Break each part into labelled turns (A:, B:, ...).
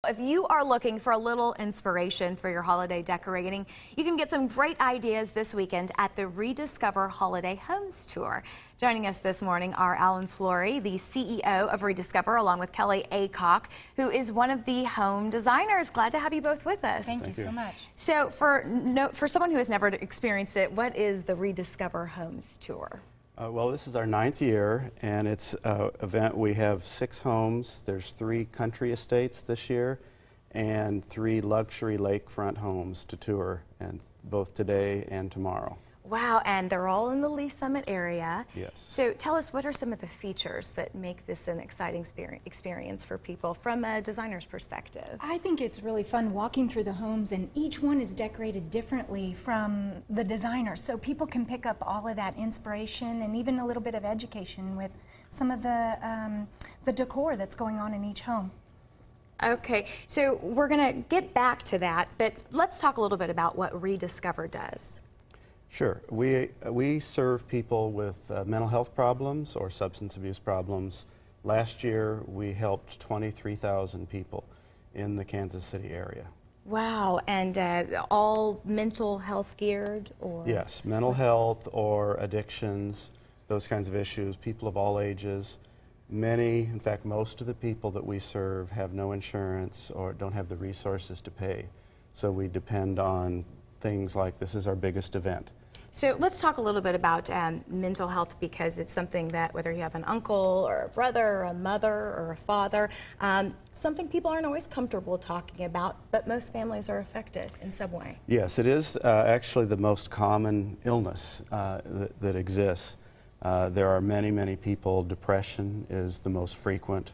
A: if you are looking for a little inspiration for your holiday decorating, you can get some great ideas this weekend at the Rediscover Holiday Homes Tour. Joining us this morning are Alan Flory, the CEO of Rediscover, along with Kelly Aycock, who is one of the home designers. Glad to have you both with us.
B: Thank you so much.
A: So for someone who has never experienced it, what is the Rediscover Homes Tour?
C: Well, this is our 9th year, and it's an event. We have 6 homes. There's 3 country estates this year and 3 luxury lakefront homes to tour, and both today and tomorrow.
A: Wow, and they're all in the Lee Summit area.
C: Yes.
A: So tell us, what are some of the features that make this an exciting experience for people from a designer's perspective?
B: I think it's really fun walking through the homes, and each one is decorated differently from the designer, so people can pick up all of that inspiration and even a little bit of education with some of the decor that's going on in each home.
A: Okay, so we're going to get back to that, but let's talk a little bit about what Rediscover does.
C: Sure. We serve people with mental health problems or substance abuse problems. Last year, we helped 23,000 people in the Kansas City area.
A: Wow, and all mental health geared? Or
C: yes, mental health or addictions, those kinds of issues, people of all ages. Many, in fact, most of the people that we serve have no insurance or don't have the resources to pay. So we depend on things like this is our biggest event.
A: So let's talk a little bit about mental health, because it's something that, whether you have an uncle or a brother or a mother or a father, something people aren't always comfortable talking about, but most families are affected in some way.
C: Yes, it is actually the most common illness that exists. There are many, many people. Depression is the most frequent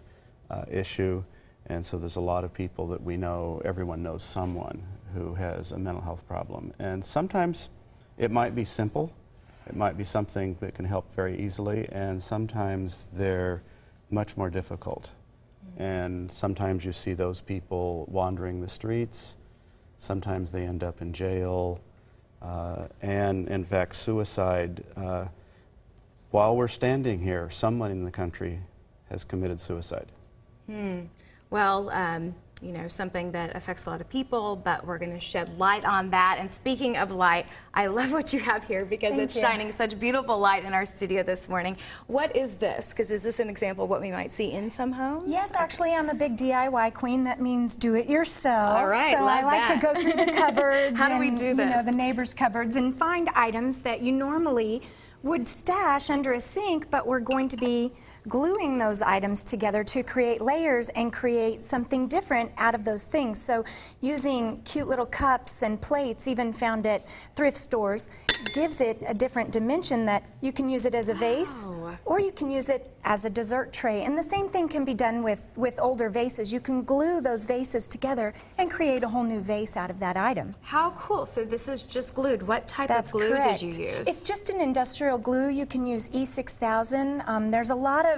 C: issue, and so there's a lot of people that we know, everyone knows someone who has a mental health problem. And sometimes it might be simple, it might be something that can help very easily, and sometimes they're much more difficult. And sometimes you see those people wandering the streets, sometimes they end up in jail, and in fact suicide. While we're standing here, someone in the country has committed suicide.
A: Well, you know, something that affects a lot of people, but we're going to shed light on that. And speaking of light, I love what you have here, because it's shining such beautiful light in our studio this morning. What is this? Because is this an example of what we might see in some homes?
B: Yes, actually, I'm a big DIY queen. That means do it yourself.
A: All right,
B: so I like to go through the cupboards.
A: How do we do this?
B: You know, the neighbors' cupboards, and find items that you normally would stash under a sink, but we're going to be gluing those items together to create layers and create something different out of those things. So using cute little cups and plates, even found at thrift stores, gives it a different dimension that you can use it as a vase, or you can use it as a dessert tray. And the same thing can be done with older vases. You can glue those vases together and create a whole new vase out of that item.
A: How cool. So this is just glued. What type of glue did you use?
B: It's just an industrial glue. You can use E6000. There's a lot of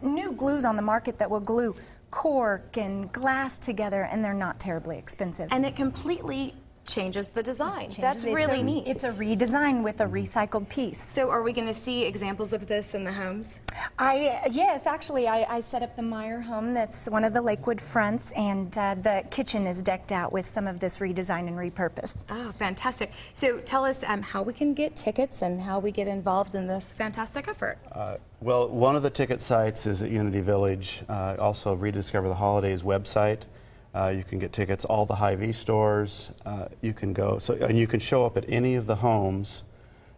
B: new glues on the market that will glue cork and glass together, and they're not terribly expensive.
A: And it completely changes the design. That's really neat.
B: It's a redesign with a recycled piece.
A: So are we going to see examples of this in the homes?
B: Yes, actually, I set up the Meyer home. That's one of the Lakewood fronts, and the kitchen is decked out with some of this redesign and repurpose.
A: Oh, fantastic. So tell us how we can get tickets and how we get involved in this fantastic effort.
C: Well, one of the ticket sites is at Unity Village, also Rediscover the Holidays website. You can get tickets, all the Hy-Vee stores. You can go, and you can show up at any of the homes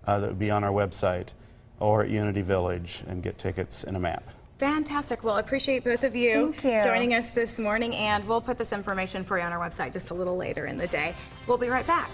C: that would be on our website or at Unity Village and get tickets and a map.
A: Fantastic. Well, I appreciate both of you
B: Thank you
A: joining us this morning, and we'll put this information for you on our website just a little later in the day. We'll be right back.